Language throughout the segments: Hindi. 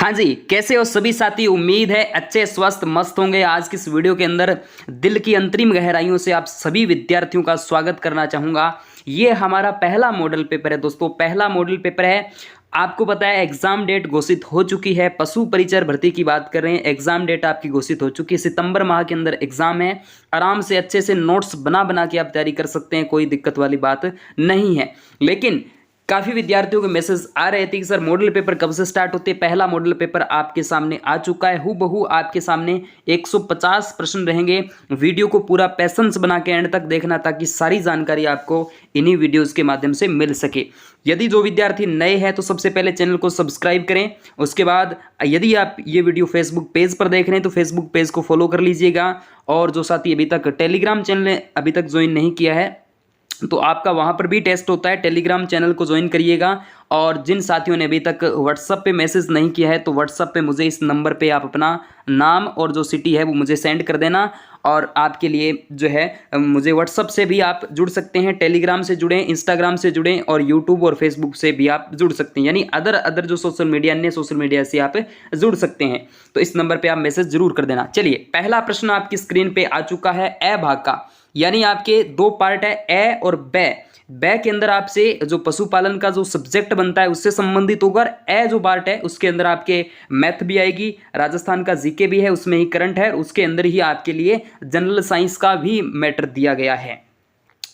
हाँ जी, कैसे हो सभी साथी। उम्मीद है अच्छे स्वस्थ मस्त होंगे। आज की इस वीडियो के अंदर दिल की अंतरिम गहराइयों से आप सभी विद्यार्थियों का स्वागत करना चाहूँगा। ये हमारा पहला मॉडल पेपर है दोस्तों, पहला मॉडल पेपर है। आपको पता है एग्जाम डेट घोषित हो चुकी है। पशु परिचर भर्ती की बात कर रहे हैं, एग्जाम डेट आपकी घोषित हो चुकी है। सितंबर माह के अंदर एग्जाम है। आराम से अच्छे से नोट्स बना बना के आप तैयारी कर सकते हैं, कोई दिक्कत वाली बात नहीं है। लेकिन काफ़ी विद्यार्थियों के मैसेज आ रहे थे कि सर मॉडल पेपर कब से स्टार्ट होते हैं। पहला मॉडल पेपर आपके सामने आ चुका है। हूबहू आपके सामने 150 प्रश्न रहेंगे। वीडियो को पूरा पैसेंस बना के एंड तक देखना, ताकि सारी जानकारी आपको इन्हीं वीडियोस के माध्यम से मिल सके। यदि जो विद्यार्थी नए हैं तो सबसे पहले चैनल को सब्सक्राइब करें। उसके बाद यदि आप ये वीडियो फेसबुक पेज पर देख रहे हैं तो फेसबुक पेज को फॉलो कर लीजिएगा। और जो साथी अभी तक टेलीग्राम चैनल ने अभी तक ज्वाइन नहीं किया है तो आपका वहां पर भी टेस्ट होता है, टेलीग्राम चैनल को ज्वाइन करिएगा। और जिन साथियों ने अभी तक व्हाट्सएप पे मैसेज नहीं किया है तो व्हाट्सएप पे मुझे इस नंबर पे आप अपना नाम और जो सिटी है वो मुझे सेंड कर देना। और आपके लिए जो है मुझे व्हाट्सएप से भी आप जुड़ सकते हैं, टेलीग्राम से जुड़ें, इंस्टाग्राम से जुड़ें और यूट्यूब और फेसबुक से भी आप जुड़ सकते हैं। यानी अदर जो सोशल मीडिया, अन्य सोशल मीडिया से आप जुड़ सकते हैं। तो इस नंबर पर आप मैसेज जरूर कर देना। चलिए, पहला प्रश्न आपकी स्क्रीन पर आ चुका है ए भाग का। यानी आपके दो पार्ट है, ए और बे। बे के अंदर आपसे जो पशुपालन का जो सब्जेक्ट बनता है उससे संबंधित होगा। ए जो पार्ट है उसके अंदर आपके मैथ भी आएगी, राजस्थान का जीके भी है, उसमें ही करंट है, उसके अंदर ही आपके लिए जनरल साइंस का भी मैटर दिया गया है।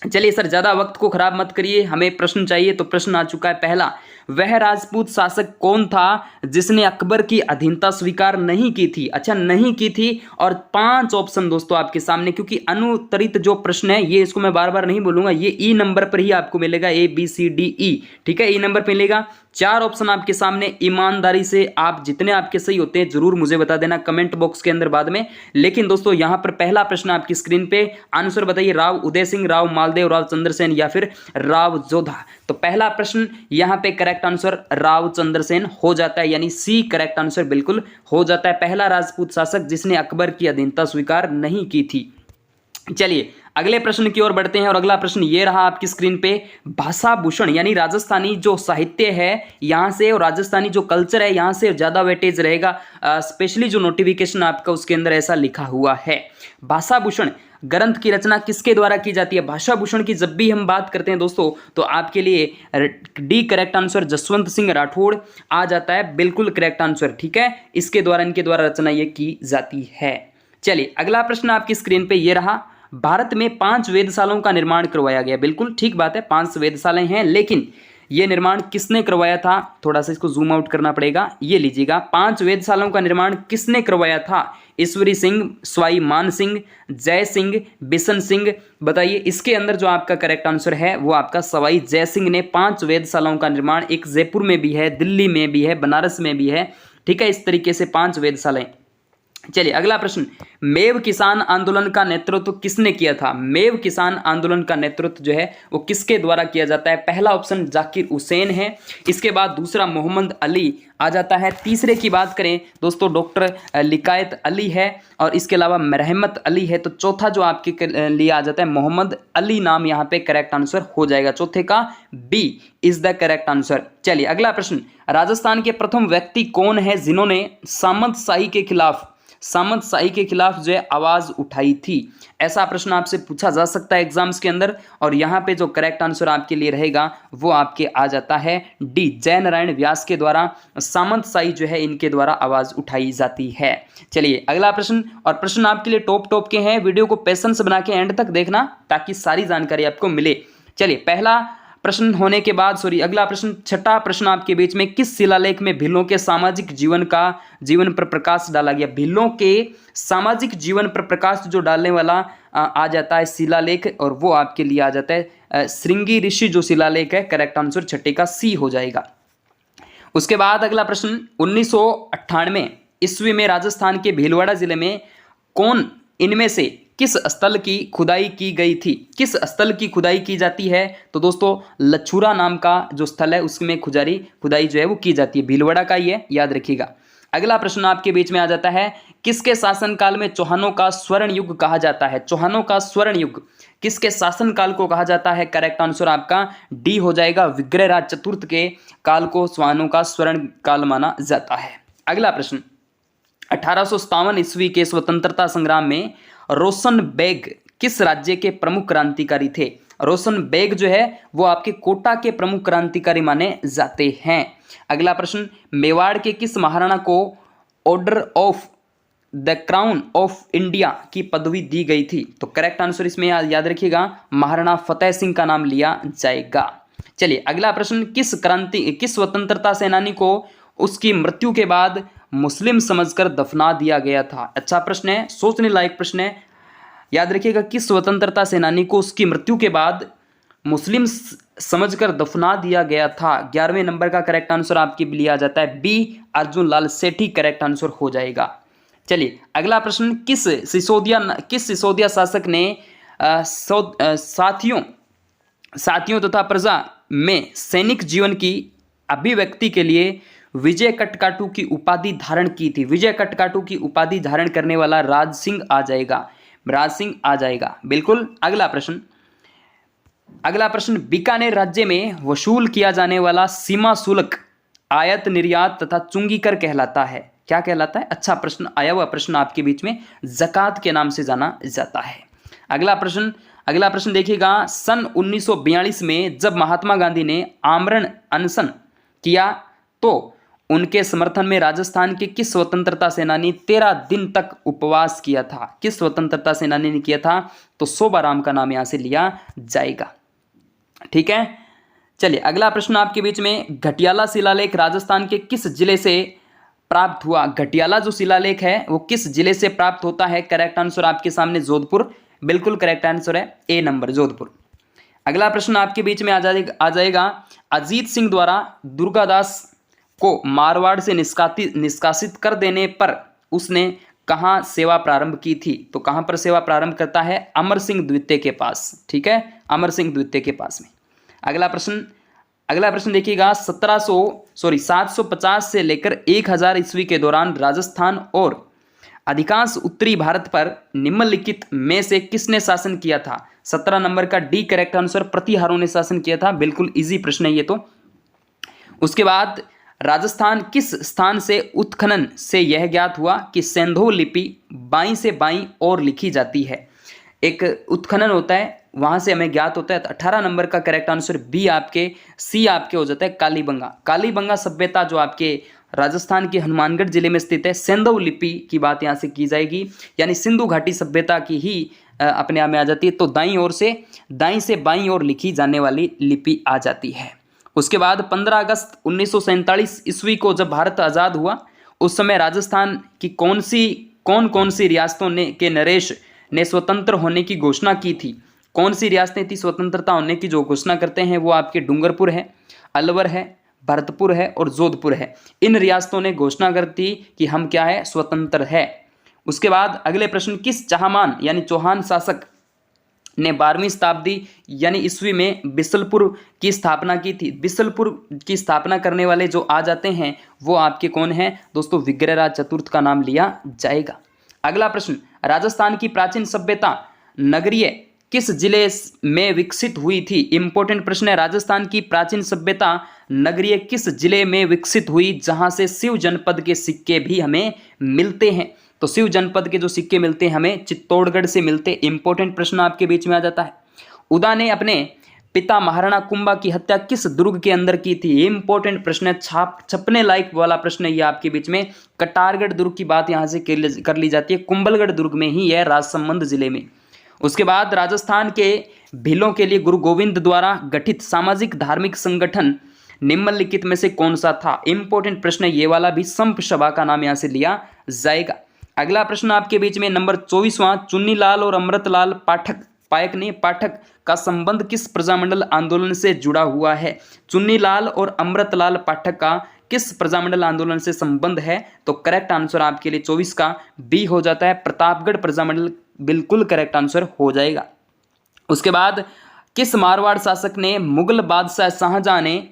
चलिए सर, ज्यादा वक्त को खराब मत करिए, हमें प्रश्न चाहिए। तो प्रश्न आ चुका है पहला। वह राजपूत शासक कौन था जिसने अकबर की अधीनता स्वीकार नहीं की थी? अच्छा, नहीं की थी। और 5 ऑप्शन दोस्तों आपके सामने, क्योंकि अनुत्तरित जो प्रश्न है ये, इसको मैं बार बार नहीं बोलूंगा, ये ई नंबर पर ही आपको मिलेगा, ABCDE, ठीक है, ई नंबर पर मिलेगा। 4 ऑप्शन आपके सामने। ईमानदारी से आप जितने आपके सही होते हैं जरूर मुझे बता देना कमेंट बॉक्स के अंदर बाद में। लेकिन दोस्तों यहां पर पहला प्रश्न आपकी स्क्रीन पे, आंसर बताइए। राव उदय सिंह, राव मालदेव, राव चंद्रसेन या फिर राव जोधा? तो पहला प्रश्न यहां पे करेक्ट आंसर राव चंद्रसेन हो जाता है, यानी सी करेक्ट आंसर बिल्कुल हो जाता है। पहला राजपूत शासक जिसने अकबर की अधीनता स्वीकार नहीं की थी। चलिए अगले प्रश्न की ओर बढ़ते हैं। और अगला प्रश्न ये रहा आपकी स्क्रीन पे। भाषा भूषण यानी राजस्थानी जो साहित्य है यहां से और राजस्थानी जो कल्चर है यहां से ज्यादा वेटेज रहेगा। स्पेशली जो नोटिफिकेशन आपका उसके अंदर ऐसा लिखा हुआ है। भाषा भूषण ग्रंथ की रचना किसके द्वारा की जाती है? भाषा भूषण की जब भी हम बात करते हैं दोस्तों तो आपके लिए the correct answer Jaswant Singh Rathore आ जाता है, बिल्कुल करेक्ट आंसर, ठीक है। इसके द्वारा, इनके द्वारा रचना ये की जाती है। चलिए अगला प्रश्न आपकी स्क्रीन पे ये रहा। भारत में 5 वेधशालाओं का निर्माण करवाया गया। बिल्कुल ठीक बात है, 5 वेधशालाएं हैं, लेकिन यह निर्माण किसने करवाया था? थोड़ा सा इसको जूम आउट करना पड़ेगा। ये लीजिएगा, 5 वेधशालाओं का निर्माण किसने करवाया था? ईश्वरी सिंह, स्वाई मान सिंह, जय सिंह, बिशन सिंह। बताइए, इसके अंदर जो आपका करेक्ट आंसर है वो आपका सवाई जय सिंह ने 5 वेधशालाओं का निर्माण, एक जयपुर में भी है, दिल्ली में भी है, बनारस में भी है, ठीक है। इस तरीके से 5 वेधशालाएं। चलिए अगला प्रश्न। मेव किसान आंदोलन का नेतृत्व किसने किया था? मेव किसान आंदोलन का नेतृत्व जो है वो किसके द्वारा किया जाता है? पहला ऑप्शन जाकिर हुसैन है। इसके बाद दूसरा मोहम्मद अली आ जाता है। तीसरे की बात करें दोस्तों डॉक्टर लिकायत अली है। और इसके अलावा रहमत अली है। तो चौथा जो आपके लिए आ जाता है मोहम्मद अली नाम, यहाँ पे करेक्ट आंसर हो जाएगा। चौथे का B is the correct answer. चलिए अगला प्रश्न। राजस्थान के प्रथम व्यक्ति कौन है जिन्होंने सामंतशाही के खिलाफ जो है आवाज उठाई थी? ऐसा प्रश्न आपसे पूछा जा सकता है एग्जाम्स के अंदर। और यहाँ पे जो करेक्ट आंसर आपके लिए रहेगा वो आपके आ जाता है डी, जय नारायण व्यास के द्वारा सामंतशाही जो है इनके द्वारा आवाज उठाई जाती है। चलिए अगला प्रश्न, और प्रश्न आपके लिए टॉप के हैं। वीडियो को पेशेंस बना के एंड तक देखना ताकि सारी जानकारी आपको मिले। चलिए पहला प्रश्न होने के बाद अगला प्रश्न, छठा प्रश्न आपके बीच में। किस शिलालेख में भीलों के सामाजिक जीवन पर प्रकाश डाला गया? भीलों के सामाजिक जीवन पर प्रकाश जो डालने वाला आ जाता है शिलालेख, और वो आपके लिए आ जाता है श्रृंगी ऋषि जो शिलालेख है। करेक्ट आंसर छठे का सी हो जाएगा। उसके बाद अगला प्रश्न, 1998 ईस्वी में राजस्थान के भीलवाड़ा जिले में कौन इनमें से किस स्थल की खुदाई की गई थी? किस स्थल की खुदाई की जाती है? तो दोस्तों लछूरा नाम का जो स्थल है उसमें खुदाई जो है वो की जाती है। भीलवाड़ा का ही है, याद रखिएगा। अगला प्रश्न आपके बीच में आ जाता है। किसके शासनकाल में चौहानों का स्वर्ण युग कहा जाता है? चौहानों का स्वर्ण युग किसके शासनकाल को कहा जाता है? करेक्ट आंसर आपका डी हो जाएगा। विग्रहराज चतुर्थ के काल को चौहानों का स्वर्ण काल माना जाता है। अगला प्रश्न, 1857 ईस्वी के स्वतंत्रता संग्राम में रोशन बेग किस राज्य के प्रमुख क्रांतिकारी थे? रोशन बेग जो है वो आपके कोटा के प्रमुख क्रांतिकारी माने जाते हैं। अगला प्रश्न, मेवाड़ के किस महाराणा को order of the crown of India की पदवी दी गई थी? तो करेक्ट आंसर इसमें याद रखिएगा, महाराणा फतेह सिंह का नाम लिया जाएगा। चलिए अगला प्रश्न, किस स्वतंत्रता सेनानी को उसकी मृत्यु के बाद मुस्लिम समझकर दफना दिया गया था? अच्छा प्रश्न है, सोचने लायक प्रश्न है। याद रखिएगा, किस स्वतंत्रता सेनानी को उसकी मृत्यु के बाद मुस्लिम समझकर दफना दिया गया था? 11वें नंबर का करेक्ट आंसर आपके लिए आ जाता है बी, अर्जुन लाल सेठी करेक्ट आंसर हो जाएगा। चलिए अगला प्रश्न, किस सिसोदिया शासक ने साथियों तथा प्रजा में सैनिक जीवन की अभिव्यक्ति के लिए विजय कटकाटू की उपाधि धारण की थी? विजय कटकाटू की उपाधि धारण करने वाला राज सिंह आ जाएगा, बिल्कुल। अगला प्रश्न, बीकानेर राज्य में वसूल किया जाने वाला सीमा शुल्क आयात निर्यात तथा चुंगी कर कहलाता है, क्या कहलाता है? अच्छा प्रश्न आया हुआ प्रश्न आपके बीच में, ज़कात के नाम से जाना जाता है। अगला प्रश्न देखिएगा, सन 1942 में जब महात्मा गांधी ने आमरण अनशन किया तो उनके समर्थन में राजस्थान के किस स्वतंत्रता सेनानी 13 दिन तक उपवास किया था? किस स्वतंत्रता सेनानी ने किया था? तो शोभाराम का नाम यहां से लिया जाएगा, ठीक है। चलिए अगला प्रश्न आपके बीच में, घटियाला शिलालेख राजस्थान के किस जिले से प्राप्त हुआ? घटियाला जो शिलालेख है वो किस जिले से प्राप्त होता है? करेक्ट आंसर आपके सामने जोधपुर, बिल्कुल करेक्ट आंसर है ए नंबर, जोधपुर। अगला प्रश्न आपके बीच में आ जाएगा, अजीत सिंह द्वारा दुर्गादास को मारवाड़ से निष्कासित कर देने पर उसने कहाँ सेवा प्रारंभ की थी? तो कहाँ पर सेवा प्रारंभ करता है? अमर सिंह द्वितीय के पास, ठीक है, अमर सिंह द्वितीय के पास में। अगला प्रश्न देखिएगा, 750 से लेकर 1000 ईस्वी के दौरान राजस्थान और अधिकांश उत्तरी भारत पर निम्नलिखित में से किसने शासन किया था? 17 नंबर का डी करेक्ट आंसर, प्रतिहारों ने शासन किया था, बिल्कुल इजी प्रश्न है ये तो। उसके बाद राजस्थान किस स्थान से उत्खनन से यह ज्ञात हुआ कि सेंधो लिपि बाईं से बाईं और लिखी जाती है? एक उत्खनन होता है, वहां से हमें ज्ञात होता है। 18 नंबर का करेक्ट आंसर बी सी आपके हो जाता है, कालीबंगा सभ्यता जो आपके राजस्थान के हनुमानगढ़ जिले में स्थित है। सेंधव लिपि की बात यहाँ से की जाएगी, यानी सिंधु घाटी सभ्यता की ही अपने आप में आ जाती है। तो दाईं से बाईं ओर लिखी जाने वाली लिपि आ जाती है। उसके बाद 15 अगस्त 1947 ईस्वी को जब भारत आज़ाद हुआ, उस समय राजस्थान की कौन कौन सी रियासतों के नरेश ने स्वतंत्र होने की घोषणा की थी? कौन सी रियासतें थी स्वतंत्रता होने की जो घोषणा करते हैं? वो आपके डूंगरपुर है, अलवर है, भरतपुर है और जोधपुर है। इन रियासतों ने घोषणा कर दी कि हम क्या है, स्वतंत्र है। उसके बाद अगले प्रश्न, किस चाहमान यानी चौहान शासक ने 12वीं शताब्दी यानी ईस्वी में बिसलपुर की स्थापना की थी? बिसलपुर की स्थापना करने वाले जो आ जाते हैं वो आपके कौन हैं दोस्तों? विग्रहराज चतुर्थ का नाम लिया जाएगा। अगला प्रश्न, राजस्थान की प्राचीन सभ्यता नगरीय किस जिले में विकसित हुई थी? इंपॉर्टेंट प्रश्न है। राजस्थान की प्राचीन सभ्यता नगरीय किस जिले में विकसित हुई, जहां से शिव जनपद के सिक्के भी हमें मिलते हैं? तो शिव जनपद के जो सिक्के मिलते हैं हमें चित्तौड़गढ़ से मिलते। इंपॉर्टेंट प्रश्न आपके बीच में आ जाता है। उदा ने अपने पिता महाराणा कुंभा की हत्या किस दुर्ग के अंदर की थी? इंपॉर्टेंट प्रश्न है, छपने लायक वाला प्रश्न है ये आपके बीच में। कटारगढ़ दुर्ग की बात यहां से कर ली जाती है, कुंभलगढ़ दुर्ग में ही है, राजसमंद जिले में। उसके बाद राजस्थान के भीलों के लिए गुरु गोविंद द्वारा गठित सामाजिक धार्मिक संगठन निम्नलिखित में से कौन सा था? इंपॉर्टेंट प्रश्न है ये वाला भी, संप सभा का नाम यहां से लिया जाएगा। अगला प्रश्न आपके बीच में नंबर 24वां, चुन्नीलाल और अमृतलाल पाठक का संबंध किस प्रजामंडल आंदोलन से जुड़ा हुआ है? चुन्नीलाल और अमृतलाल पाठक का किस प्रजामंडल आंदोलन से संबंध है? तो करेक्ट आंसर आपके लिए 24 का बी हो जाता है, प्रतापगढ़ प्रजामंडल, बिल्कुल करेक्ट आंसर हो जाएगा। उसके बाद किस मारवाड़ शासक ने मुगल बादशाह शाहजहां ने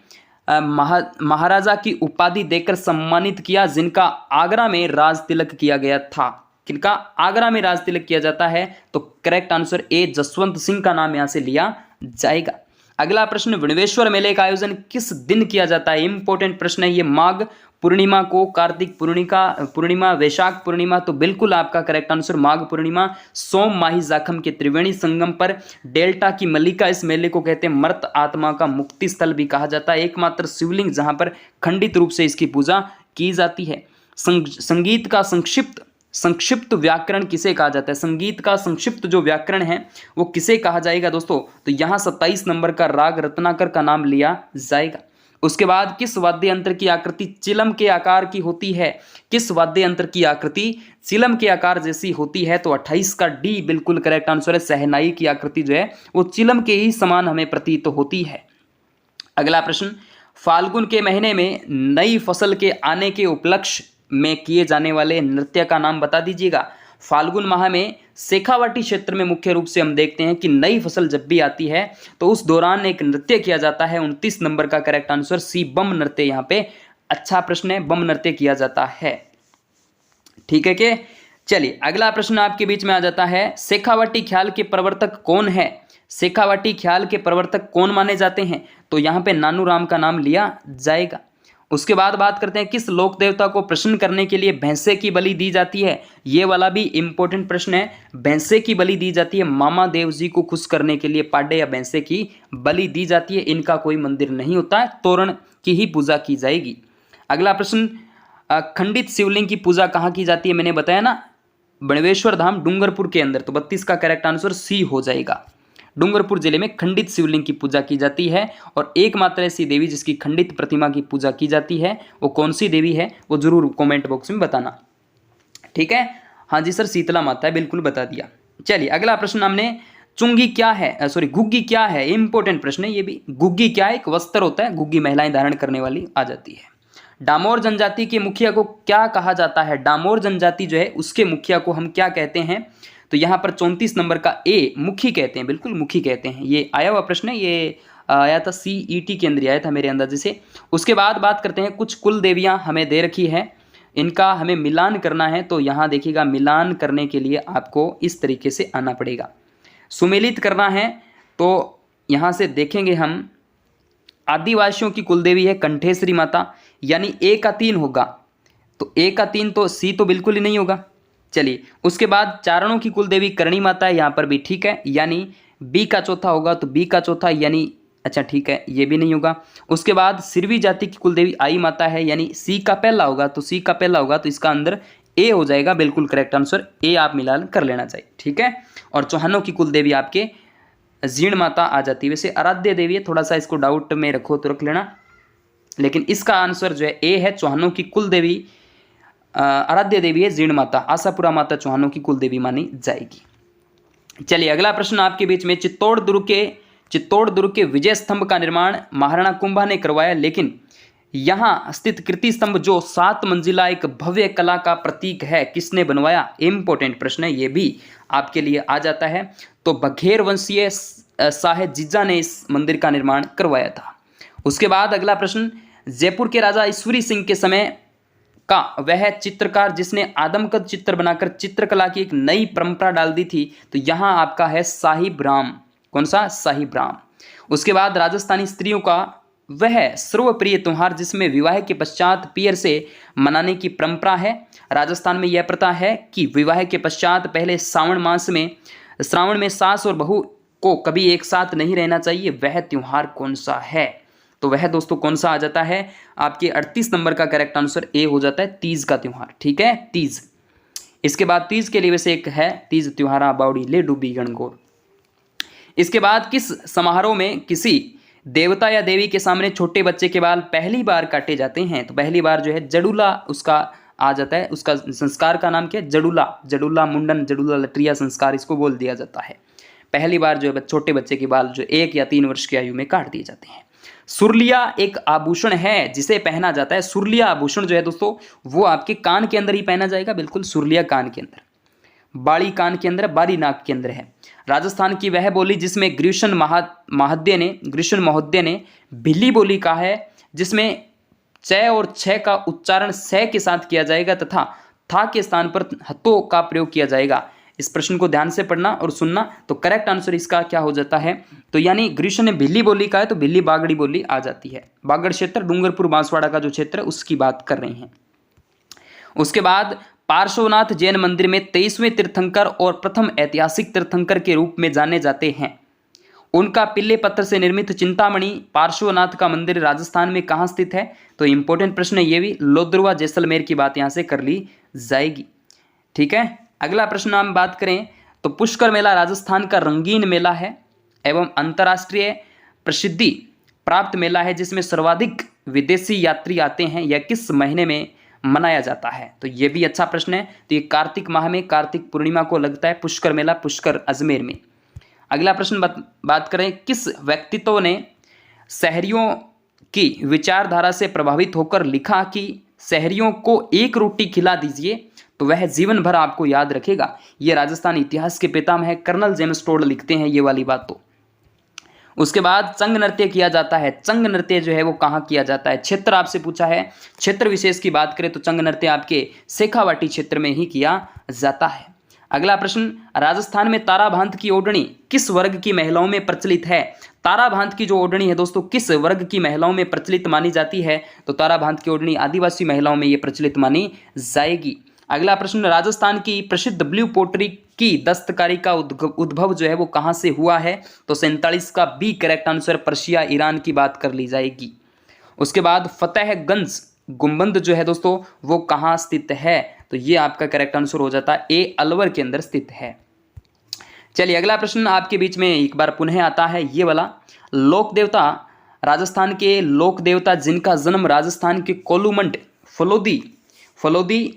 महाराजा की उपाधि देकर सम्मानित किया, जिनका आगरा में राज तिलक किया गया था? किनका आगरा में राज तिलक किया जाता है? तो correct answer A, Jaswant Singh का नाम यहां से लिया जाएगा। अगला प्रश्न, विणवेश्वर मेले का आयोजन किस दिन किया जाता है? इंपॉर्टेंट प्रश्न है ये। माघ पूर्णिमा को, कार्तिक पूर्णिमा, वैशाख पूर्णिमा, तो बिल्कुल आपका करेक्ट आंसर माघ पूर्णिमा। सोम माही जाखम के त्रिवेणी संगम पर। डेल्टा की मल्लिका इस मेले को कहते हैं मर्त आत्मा का मुक्ति स्थल भी कहा जाता है। एकमात्र शिवलिंग जहां पर खंडित रूप से इसकी पूजा की जाती है। संगीत का संक्षिप्त व्याकरण किसे कहा जाता है? संगीत का संक्षिप्त जो व्याकरण है वो किसे कहा जाएगा दोस्तों? तो यहाँ 27 नंबर का राग रत्नाकर का नाम लिया जाएगा। उसके बाद, किस वाद्य यंत्र की आकृति चिलम के आकार की होती है? किस वाद्य यंत्र की आकृति चिलम के आकार जैसी होती है? तो 28 का डी बिल्कुल करेक्ट आंसर है। शहनाई की आकृति जो है वो चिलम के ही समान हमें प्रतीत होती है। अगला प्रश्न, फाल्गुन के महीने में नई फसल के आने के उपलक्ष्य में किए जाने वाले नृत्य का नाम बता दीजिएगा। फाल्गुन माह में शेखावाटी क्षेत्र में मुख्य रूप से हम देखते हैं कि नई फसल जब भी आती है तो उस दौरान एक नृत्य किया जाता है। 29 नंबर का करेक्ट आंसर सी, बम नृत्य। यहाँ पे अच्छा प्रश्न है, बम नृत्य किया जाता है। ठीक है के, चलिए अगला प्रश्न आपके बीच में आ जाता है। शेखावाटी ख्याल के प्रवर्तक कौन है? शेखावाटी ख्याल के प्रवर्तक कौन माने जाते हैं? तो यहाँ पे नानूराम का नाम लिया जाएगा। उसके बाद बात करते हैं, किस लोक देवता को प्रसन्न करने के लिए भैंसे की बलि दी जाती है? ये वाला भी इंपॉर्टेंट प्रश्न है। भैंसे की बलि दी जाती है मामा देव जी को खुश करने के लिए पाड्य या भैंसे की बलि दी जाती है। इनका कोई मंदिर नहीं होता है, तोरण की ही पूजा की जाएगी। अगला प्रश्न, खंडित शिवलिंग की पूजा कहाँ की जाती है? मैंने बताया ना, बणवेश्वर धाम डूंगरपुर के अंदर। तो 32 का करेक्ट आंसर सी हो जाएगा। डूंगरपुर जिले में खंडित शिवलिंग की पूजा की जाती है। और एकमात्र ऐसी देवी जिसकी खंडित प्रतिमा की पूजा की जाती है वो कौन सी देवी है, वो जरूर कमेंट बॉक्स में बताना। ठीक है, हाँ जी सर, शीतला माता है, बिल्कुल बता दिया। चलिए अगला प्रश्न हमने, चुंगी क्या है, घुग्गी क्या है? इंपॉर्टेंट प्रश्न है ये भी। घुग्गी क्या है? एक वस्त्र होता है, घुग्गी महिलाएं धारण करने वाली आ जाती है। डामोर जनजाति के मुखिया को क्या कहा जाता है? डामोर जनजाति जो है उसके मुखिया को हम क्या कहते हैं? तो यहाँ पर 34 नंबर का ए, मुखी कहते हैं, बिल्कुल मुखी कहते हैं। ये आया हुआ प्रश्न है, ये आया था CET के अंदर आया था मेरे अंदाजे से। उसके बाद बात करते हैं, कुछ कुल देवियाँ हमें दे रखी है, इनका हमें मिलान करना है। तो यहाँ देखिएगा, मिलान करने के लिए आपको इस तरीके से आना पड़ेगा। सुमेलित करना है तो यहाँ से देखेंगे हम, आदिवासियों की कुलदेवी है कंठेश्वरी माता, यानी ए का 3 होगा। तो ए का 3 तो सी तो बिल्कुल ही नहीं होगा। चलिए उसके बाद चारणों की कुलदेवी करणी माता है, यहाँ पर भी ठीक है, यानी बी का चौथा होगा। तो बी का चौथा यानी अच्छा ठीक है, ये भी नहीं होगा। उसके बाद सिरवी जाति की कुलदेवी आई माता है, यानी सी का पहला होगा। तो सी का पहला होगा तो इसका अंदर ए हो जाएगा, बिल्कुल करेक्ट आंसर ए आप मिलान कर लेना चाहिए। ठीक है, और चौहानों की कुलदेवी आपके जीर्ण माता आ जाती है। वैसे आराध्य देवी है, थोड़ा सा इसको डाउट में रखो तो रख लेना, लेकिन इसका आंसर जो है ए है। चौहानों की कुलदेवी आराध्य देवी है जीर्ण माता, आशापुरा माता चौहानों की कुलदेवी मानी जाएगी। चलिए अगला प्रश्न आपके बीच में, चित्तौड़ दुर्ग के विजय स्तंभ का निर्माण महाराणा कुंभा ने करवाया, लेकिन यहाँ स्थित कीर्ति स्तंभ जो 7 मंजिला एक भव्य कला का प्रतीक है, किसने बनवाया? इंपॉर्टेंट प्रश्न है, ये भी आपके लिए आ जाता है। तो बघेर वंशीय शाह जीजा ने इस मंदिर का निर्माण करवाया था। उसके बाद अगला प्रश्न, जयपुर के राजा ईश्वरी सिंह के समय का वह चित्रकार जिसने आदमकद चित्र बनाकर चित्रकला की एक नई परंपरा डाल दी थी, तो यहाँ आपका है साहिब राम। कौन सा? साहिब राम। उसके बाद राजस्थानी स्त्रियों का वह सर्वप्रिय त्योहार जिसमें विवाह के पश्चात पियर से मनाने की परंपरा है। राजस्थान में यह प्रथा है कि विवाह के पश्चात पहले श्रावण में सास और बहू को कभी एक साथ नहीं रहना चाहिए। वह त्योहार कौन सा है? तो वह दोस्तों कौन सा आ जाता है? आपके 38 नंबर का करेक्ट आंसर ए हो जाता है, तीज का त्योहार। ठीक है, तीज। इसके बाद तीज के लिए वैसे एक है, तीज त्योहारा बावड़ी ले डूबी गणगौर। इसके बाद किस समारोह में किसी देवता या देवी के सामने छोटे बच्चे के बाल पहली बार काटे जाते हैं? तो पहली बार जो है जडूला उसका आ जाता है। उसका संस्कार का नाम क्या है? जडूला मुंडन, जडूला लटरिया संस्कार इसको बोल दिया जाता है। पहली बार जो है छोटे बच्चे के बाल जो 1 या 3 वर्ष की आयु में काट दिए जाते हैं। सुरलिया एक आभूषण है जिसे पहना जाता है। सुरलिया आभूषण जो है दोस्तों वो आपके कान के अंदर ही पहना जाएगा, बिल्कुल सुरलिया कान के अंदर, बाड़ी कान के अंदर, बारी नाक के अंदर है। राजस्थान की वह बोली जिसमें ग्रीष्म महोदय ने भिल्ली बोली कहा है, जिसमें च और छ का उच्चारण स के साथ किया जाएगा तथा था के स्थान पर हतो का प्रयोग किया जाएगा। इस प्रश्न को ध्यान से पढ़ना और सुनना। तो करेक्ट आंसर इसका क्या हो जाता है, तो यानी ग्रीष्म ने भिल्ली बोली का है तो भिल्ली बागड़ी बोली आ जाती है। बागड़ क्षेत्र डूंगरपुर बांसवाड़ा का जो क्षेत्र है उसकी बात कर रहे हैं। उसके बाद पार्श्वनाथ जैन मंदिर में 23वें तीर्थंकर और प्रथम ऐतिहासिक तीर्थंकर के रूप में जाने जाते हैं। उनका पिल्ले पत्थर से निर्मित चिंतामणि पार्श्वनाथ का मंदिर राजस्थान में कहाँ स्थित है, तो इंपॉर्टेंट प्रश्न है ये भी। लोद्रवा जैसलमेर की बात यहाँ से कर ली जाएगी। ठीक है, अगला प्रश्न हम बात करें तो पुष्कर मेला राजस्थान का रंगीन मेला है एवं अंतर्राष्ट्रीय प्रसिद्धि प्राप्त मेला है जिसमें सर्वाधिक विदेशी यात्री आते हैं। यह किस महीने में मनाया जाता है, तो ये भी अच्छा प्रश्न है। तो ये कार्तिक माह में कार्तिक पूर्णिमा को लगता है पुष्कर मेला, पुष्कर अजमेर में। अगला प्रश्न बात करें, किस व्यक्तित्व ने शहरियों की विचारधारा से प्रभावित होकर लिखा कि शहरियों को एक रोटी खिला दीजिए तो वह जीवन भर आपको याद रखेगा। ये राजस्थान इतिहास के पितामह कर्नल जेम्स टोड लिखते हैं ये वाली बात। तो उसके बाद चंग नृत्य किया जाता है। चंग नृत्य जो है वो कहाँ किया जाता है, क्षेत्र आपसे पूछा है। क्षेत्र विशेष की बात करें तो चंग नृत्य आपके शेखावाटी क्षेत्र में ही किया जाता है। अगला प्रश्न, राजस्थान में ताराभांत की ओढ़नी किस वर्ग की महिलाओं में प्रचलित है। ताराभांत की जो ओढ़नी है दोस्तों किस वर्ग की महिलाओं में प्रचलित मानी जाती है, तो ताराभांत की ओढ़नी आदिवासी महिलाओं में ये प्रचलित मानी जाएगी। अगला प्रश्न, राजस्थान की प्रसिद्ध ब्लू पोटरी की दस्तकारी का उद्भव जो है वो कहाँ से हुआ है, तो 47 का B correct answer Persia Iran की बात कर ली जाएगी। उसके बाद फतेहगंज गुंबद जो है दोस्तों वो कहाँ स्थित है, तो ये आपका करेक्ट आंसर हो जाता है ए अलवर के अंदर स्थित है। चलिए अगला प्रश्न आपके बीच में एक बार पुनः आता है ये वाला, लोक देवता राजस्थान के लोक देवता जिनका जन्म राजस्थान के कोलूमंड फलोदी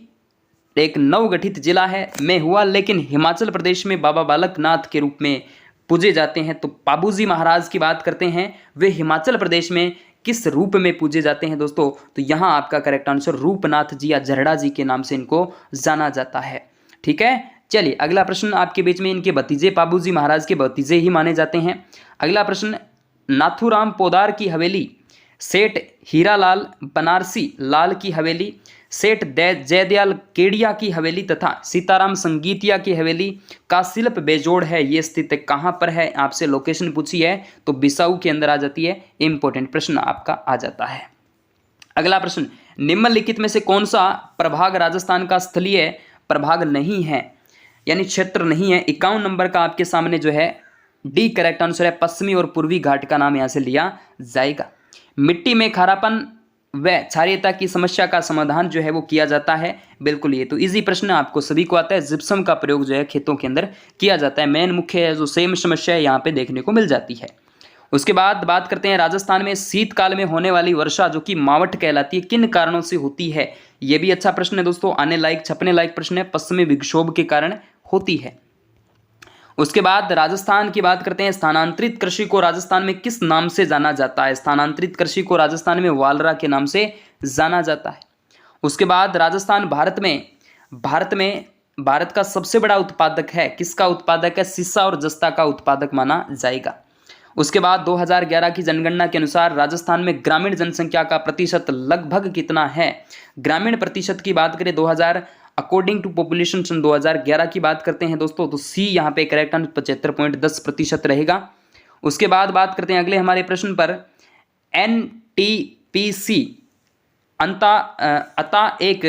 एक नवगठित जिला है में हुआ लेकिन हिमाचल प्रदेश में बाबा बालकनाथ के रूप में पूजे जाते हैं, तो पाबूजी महाराज की बात करते हैं, वे हिमाचल प्रदेश में किस रूप में पूजे जाते हैं दोस्तों, तो यहाँ आपका करेक्ट आंसर रूपनाथ जी या जरड़ा जी के नाम से इनको जाना जाता है। ठीक है, चलिए अगला प्रश्न आपके बीच में, इनके भतीजे पाबूजी महाराज के भतीजे ही माने जाते हैं। अगला प्रश्न, नाथूराम पोदार की हवेली, सेठ हीरालाल बनारसी लाल की हवेली, सेठ जयदयाल केडिया की हवेली तथा सीताराम संगीतिया की हवेली का शिल्प बेजोड़ है, ये स्थित कहाँ पर है, आपसे लोकेशन पूछी है तो बिसाऊ के अंदर आ जाती है। इंपॉर्टेंट प्रश्न आपका आ जाता है। अगला प्रश्न, निम्नलिखित में से कौन सा प्रभाग राजस्थान का स्थलीय प्रभाग नहीं है, यानी क्षेत्र नहीं है। 51 नंबर का आपके सामने जो है डी करेक्ट आंसर है, पश्चिमी और पूर्वी घाट का नाम यहाँ से लिया जाएगा। मिट्टी में खारापन व क्षारीयता की समस्या का समाधान जो है वो किया जाता है, बिल्कुल ये तो इजी प्रश्न आपको सभी को आता है। जिप्सम का प्रयोग जो है खेतों के अंदर किया जाता है, मेन मुख्य है जो सेम समस्या है यहाँ पे देखने को मिल जाती है। उसके बाद बात करते हैं राजस्थान में शीतकाल में होने वाली वर्षा जो कि मावठ कहलाती है किन कारणों से होती है, ये भी अच्छा प्रश्न है दोस्तों, आने लायक छपने लायक प्रश्न है। पश्चिमी विक्षोभ के कारण होती है। उसके बाद राजस्थान की बात करते हैं, स्थानांतरित कृषि को राजस्थान में किस नाम से जाना जाता है, स्थानांतरित कृषि को राजस्थान में वालरा के नाम से जाना जाता है। उसके बाद राजस्थान भारत का सबसे बड़ा उत्पादक है, किसका उत्पादक है, सीसा और जस्ता का उत्पादक माना जाएगा। उसके बाद 2011 की जनगणना के अनुसार राजस्थान में ग्रामीण जनसंख्या का प्रतिशत लगभग कितना है, ग्रामीण प्रतिशत की बात करें 2000 अकॉर्डिंग टू पॉपुलेशन सन 2011 की बात करते हैं दोस्तों, तो सी यहाँ पे करेक्ट आंसर 75.10% रहेगा। उसके बाद बात करते हैं अगले हमारे प्रश्न पर, NTPC अता एक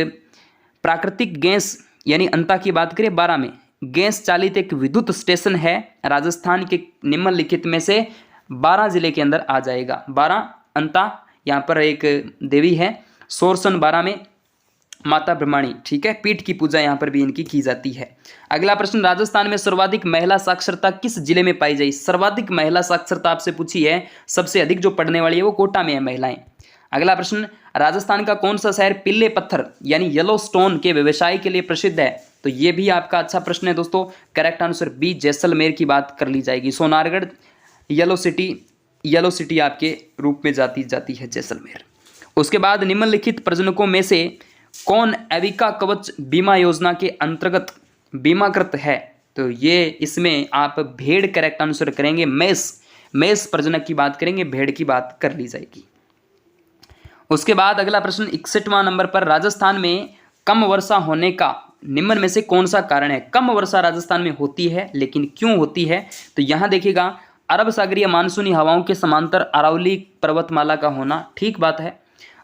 प्राकृतिक गैस यानी अंता की बात करें 12 में गैस चालित एक विद्युत स्टेशन है, राजस्थान के निम्नलिखित में से 12 जिले के अंदर आ जाएगा। 12 अंता यहाँ पर एक देवी है, सोरसन 12 में माता ब्रह्मणी, ठीक है, पीठ की पूजा यहाँ पर भी इनकी की जाती है। अगला प्रश्न, राजस्थान में सर्वाधिक महिला साक्षरता किस जिले में पाई जाए, सर्वाधिक महिला साक्षरता आपसे पूछी है, सबसे अधिक जो पढ़ने वाली है वो कोटा में है महिलाएं। अगला प्रश्न, राजस्थान का कौन सा शहर पिल्ले पत्थर यानी येलो स्टोन के व्यवसाय के लिए प्रसिद्ध है, तो ये भी आपका अच्छा प्रश्न है दोस्तों, करेक्ट आंसर बी जैसलमेर की बात कर ली जाएगी। सोनारगढ़ येलो सिटी आपके रूप में जाती है जैसलमेर। उसके बाद निम्नलिखित प्रजनकों में से कौन एविका कवच बीमा योजना के अंतर्गत बीमाकृत है, तो ये इसमें आप भेड़ करेक्ट आंसर करेंगे, मेष प्रजनक की बात करेंगे, भेड़ की बात कर ली जाएगी। उसके बाद अगला प्रश्न 61वां नंबर पर, राजस्थान में कम वर्षा होने का निम्न में से कौन सा कारण है? कम वर्षा राजस्थान में होती है, लेकिन क्यों होती है? तो यहाँ देखिएगा, अरब सागरीय मानसूनी हवाओं के समांतर अरावली पर्वतमाला का होना, ठीक बात है।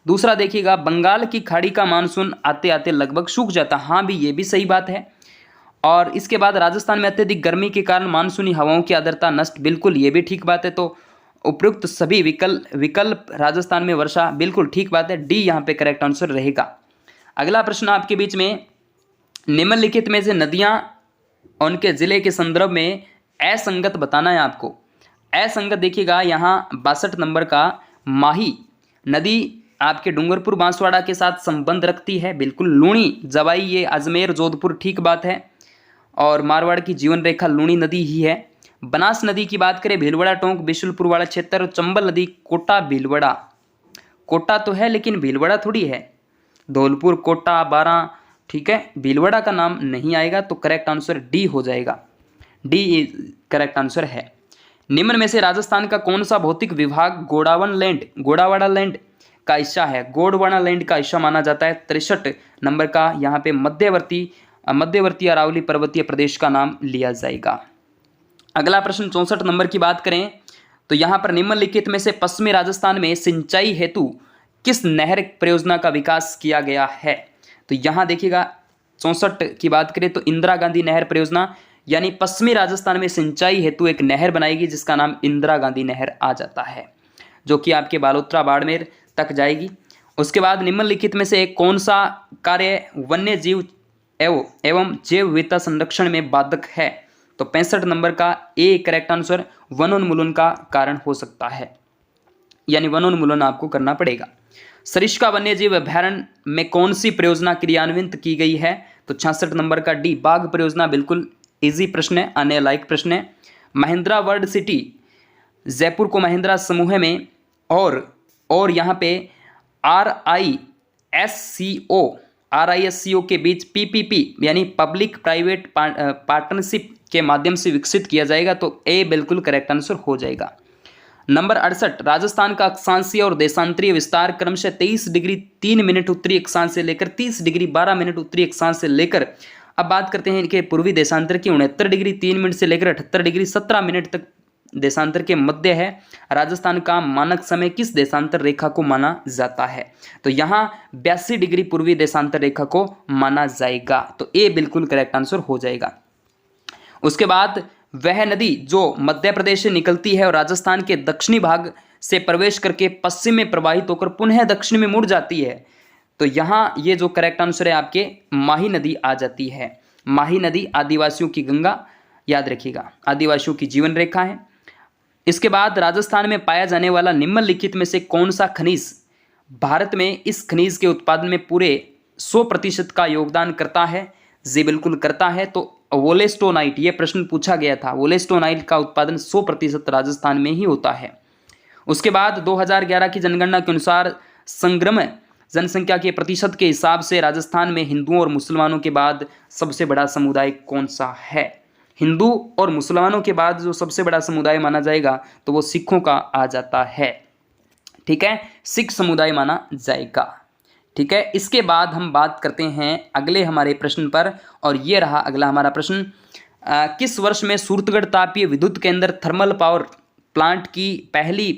दूसरा देखिएगा, बंगाल की खाड़ी का मानसून आते आते लगभग सूख जाता, हाँ भी ये भी सही बात है। और इसके बाद राजस्थान में अत्यधिक गर्मी के कारण मानसूनी हवाओं की आर्द्रता नष्ट, बिल्कुल ये भी ठीक बात है। तो उपयुक्त सभी विकल्प राजस्थान में वर्षा, बिल्कुल ठीक बात है, डी यहाँ पे करेक्ट आंसर रहेगा। अगला प्रश्न आपके बीच में, निम्नलिखित में से नदियां उनके जिले के संदर्भ में असंगत बताना है आपको। असंगत देखिएगा, यहाँ 62 नंबर का माही नदी आपके डूंगरपुर बांसवाड़ा के साथ संबंध रखती है, बिल्कुल। लूणी जवाई ये अजमेर जोधपुर, ठीक बात है। और मारवाड़ की जीवन रेखा लूणी नदी ही है। बनास नदी की बात करें, भीलवाड़ा टोंक बिशुलपुर वाला क्षेत्र। और चंबल नदी कोटा भीलवाड़ा, कोटा तो है लेकिन भीलवाड़ा थोड़ी है, धौलपुर कोटा 12, ठीक है, भीलवाड़ा का नाम नहीं आएगा, तो करेक्ट आंसर डी हो जाएगा, डी करेक्ट आंसर है। निम्न में से राजस्थान का कौन सा भौतिक विभाग गोडावाड़ा लैंड का हिस्सा है? गोडवाना लैंड का हिस्सा माना जाता है। 63 नंबर का यहाँ पे मध्यवर्ती अरावली पर्वतीय प्रदेश का नाम लिया जाएगा। अगला प्रश्न 64 नंबर की बात करें तो यहाँ पर निम्नलिखित में से पश्चिमी राजस्थान में सिंचाई हेतु किस नहर परियोजना का विकास किया गया है? तो यहाँ देखिएगा 64 की बात करें तो इंदिरा गांधी नहर परियोजना, यानी पश्चिमी राजस्थान में सिंचाई हेतु एक नहर बनाएगी जिसका नाम इंदिरा गांधी नहर आ जाता है, जो कि आपके बालोतरा बाड़मेर तक जाएगी। उसके बाद निम्नलिखित में से कौन सा कार्य वन्य जीव एवं जैव विविधता संरक्षण में बाधक है? तो 65 नंबर का ए करेक्ट आंसर वनोन्मूलन का कारण हो सकता है, यानी वनोन्मूलन आपको करना पड़ेगा। सरिस्का वन्यजीव अभयारण्य में कौन सी परियोजना क्रियान्वित की गई है? तो 66 नंबर का डी बाघ परियोजना, बिल्कुल इजी प्रश्न है, आने लायक प्रश्न है। महिंद्रा वर्ल्ड सिटी जयपुर को महिंद्रा समूह में और यहाँ पे RISCO के बीच PPP यानी पब्लिक प्राइवेट पार्टनरशिप के माध्यम से विकसित किया जाएगा, तो ए बिल्कुल करेक्ट आंसर हो जाएगा। नंबर 68, राजस्थान का अक्षांशीय और देशांतरीय विस्तार क्रमशः 23 डिग्री 3 मिनट उत्तरी अक्षांश से लेकर 30 डिग्री 12 मिनट उत्तरी अक्षांश से लेकर, अब बात करते हैं इनके पूर्वी देशांतर की, 69 डिग्री 3 मिनट से लेकर 78 डिग्री 17 मिनट तक देशांतर के मध्य है। राजस्थान का मानक समय किस देशांतर रेखा को माना जाता है? तो यहाँ 82 डिग्री पूर्वी देशांतर रेखा को माना जाएगा, तो ए बिल्कुल करेक्ट आंसर हो जाएगा। उसके बाद वह नदी जो मध्य प्रदेश से निकलती है और राजस्थान के दक्षिणी भाग से प्रवेश करके पश्चिम में प्रवाहित होकर पुनः दक्षिण में मुड़ जाती है, तो यहाँ ये जो करेक्ट आंसर है आपके माही नदी आ जाती है। माही नदी आदिवासियों की गंगा, याद रखिएगा, आदिवासियों की जीवन रेखा है। इसके बाद राजस्थान में पाया जाने वाला निम्नलिखित में से कौन सा खनिज भारत में इस खनिज के उत्पादन में पूरे 100% का योगदान करता है? जी बिल्कुल करता है, तो वोलेस्टोनाइट, ये प्रश्न पूछा गया था, वोलेस्टोनाइट का उत्पादन 100% राजस्थान में ही होता है। उसके बाद 2011 की जनगणना के अनुसार संग्रम जनसंख्या के प्रतिशत के हिसाब से राजस्थान में हिंदुओं और मुसलमानों के बाद सबसे बड़ा समुदाय कौन सा है? हिंदू और मुसलमानों के बाद जो सबसे बड़ा समुदाय माना जाएगा तो वो सिखों का आ जाता है, ठीक है, सिख समुदाय माना जाएगा, ठीक है। इसके बाद हम बात करते हैं अगले हमारे प्रश्न पर, और ये रहा अगला हमारा प्रश्न, किस वर्ष में सूरतगढ़ तापीय विद्युत केंद्र थर्मल पावर प्लांट की पहली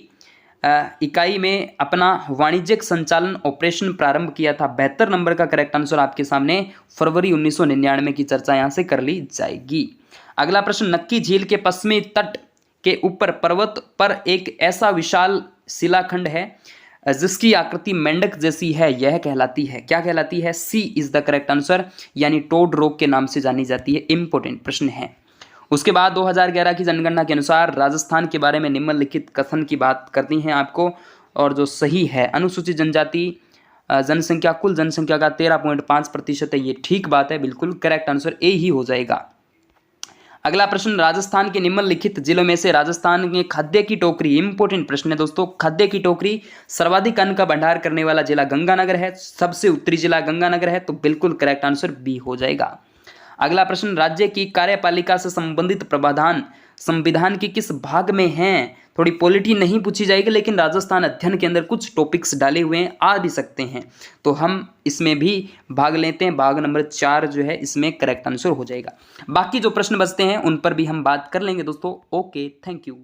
इकाई में अपना वाणिज्यिक संचालन ऑपरेशन प्रारंभ किया था? 72 नंबर का करेक्ट आंसर आपके सामने फरवरी 1999 की चर्चा यहाँ से कर ली जाएगी। अगला प्रश्न, नक्की झील के पश्चिमी तट के ऊपर पर्वत पर एक ऐसा विशाल शिलाखंड है जिसकी आकृति मेंढक जैसी है, यह कहलाती है, क्या कहलाती है? सी इज द करेक्ट आंसर, यानी टोड रॉक के नाम से जानी जाती है। इंपॉर्टेंट प्रश्न है। उसके बाद 2011 की जनगणना के अनुसार राजस्थान के बारे में निम्नलिखित कथन की बात करनी है आपको, और जो सही है, अनुसूचित जनजाति जनसंख्या कुल जनसंख्या का 13.5% है, ये ठीक बात है, बिल्कुल करेक्ट आंसर ए ही हो जाएगा। अगला प्रश्न, राजस्थान के निम्नलिखित जिलों में से राजस्थान में खाद्य की टोकरी, इंपॉर्टेंट प्रश्न है दोस्तों, खाद्य की टोकरी सर्वाधिक अन्न का भंडार करने वाला जिला गंगानगर है, सबसे उत्तरी जिला गंगानगर है, तो बिल्कुल करेक्ट आंसर बी हो जाएगा। अगला प्रश्न, राज्य की कार्यपालिका से संबंधित प्रावधान संविधान के किस भाग में हैं। थोड़ी पॉलिटी नहीं पूछी जाएगी, लेकिन राजस्थान अध्ययन के अंदर कुछ टॉपिक्स डाले हुए हैं, आ भी सकते हैं, तो हम इसमें भी भाग लेते हैं। भाग नंबर 4 जो है इसमें करेक्ट आंसर हो जाएगा। बाकी जो प्रश्न बचते हैं उन पर भी हम बात कर लेंगे दोस्तों। Okay, thank you.